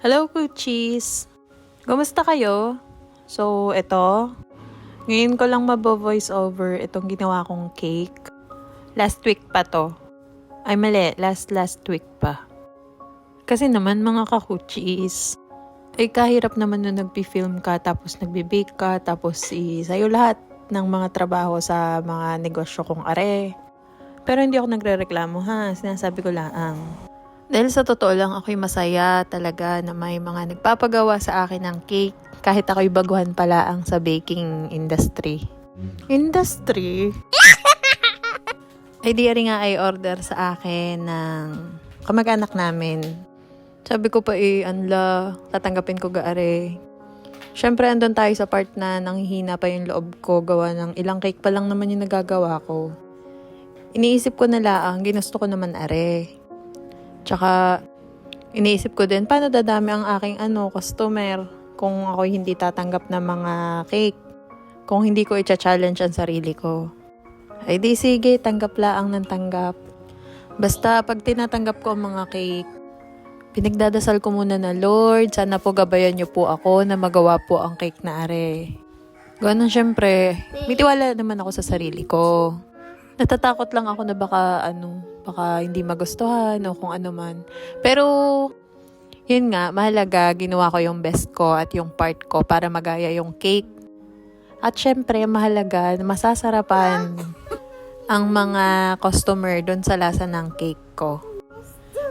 Hello, Kuchis! Kumusta kayo? So, ngayon ko lang mabo-voice over itong ginawa kong cake. Last week pa to. Ay, mali. Last week pa. Kasi naman, mga kakuchis, ay kahirap naman nung nagpi-film ka, tapos nagbe-bake ka, tapos sa'yo lahat ng mga trabaho sa mga negosyo kong are. Pero hindi ako nagre-reklamo ha, sinasabi ko lang. Dahil sa totoo lang, ako'y masaya talaga na may mga nagpapagawa sa akin ng cake kahit ako'y baguhan pala ang sa baking industry. Ay di rin nga ay order sa akin ng kamag-anak namin. Sabi ko pa anla, tatanggapin ko gaare. Syempre andun tayo sa part na nanghihina pa yung loob ko, gawa ng ilang cake pa lang naman yung nagagawa ko. Iniisip ko na lang, ginusto ko naman are. Tsaka, iniisip ko din, paano dadami ang aking customer kung ako hindi tatanggap ng mga cake? Kung hindi ko i-challenge ang sarili ko. Ay di sige, tanggap laang ng tanggap. Basta pag tinatanggap ko ang mga cake, pinagdadasal ko muna na, Lord, sana po gabayan niyo po ako na magawa po ang cake na are. Ganun syempre, may tiwala naman ako sa sarili ko. Natatakot lang ako na baka hindi magustuhan o kung ano man. Pero, yun nga, mahalaga, ginawa ko yung best ko at yung part ko para magaya yung cake. At syempre, mahalaga, masasarapan ang mga customer doon sa lasa ng cake ko.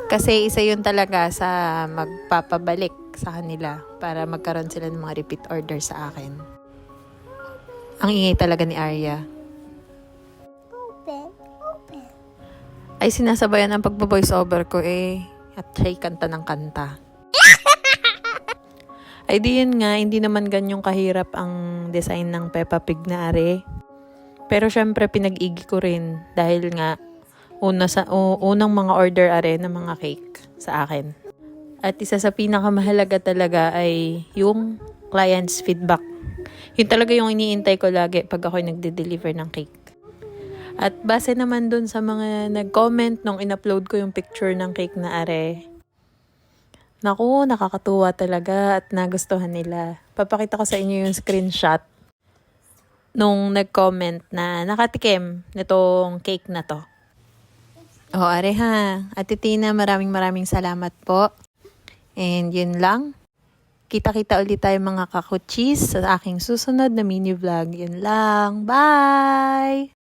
Kasi isa yun talaga sa magpapabalik sa kanila para magkaroon sila ng mga repeat order sa akin. Ang ingay talaga ni Arya. Ay sinasabayan ang pagbo-voice over ko at siya'y kanta ng kanta. Ay di yun nga, hindi naman ganyong kahirap ang design ng Peppa Pig na are. Pero syempre pinag-igi ko rin dahil nga unang mga order are ng mga cake sa akin. At isa sa pinakamahalaga talaga ay yung client's feedback. Yun talaga yung iniintay ko lagi pag ako'y nagde-deliver ng cake. At base naman dun sa mga nag-comment nung in-upload ko yung picture ng cake na are. Naku, nakakatuwa talaga at nagustuhan nila. Papakita ko sa inyo yung screenshot nung nag-comment na nakatikim nitong cake na to. O, are ha. Ate Tina, maraming salamat po. And yun lang. Kita-kita ulit tayo mga kakuchis sa aking susunod na mini vlog. Yun lang. Bye!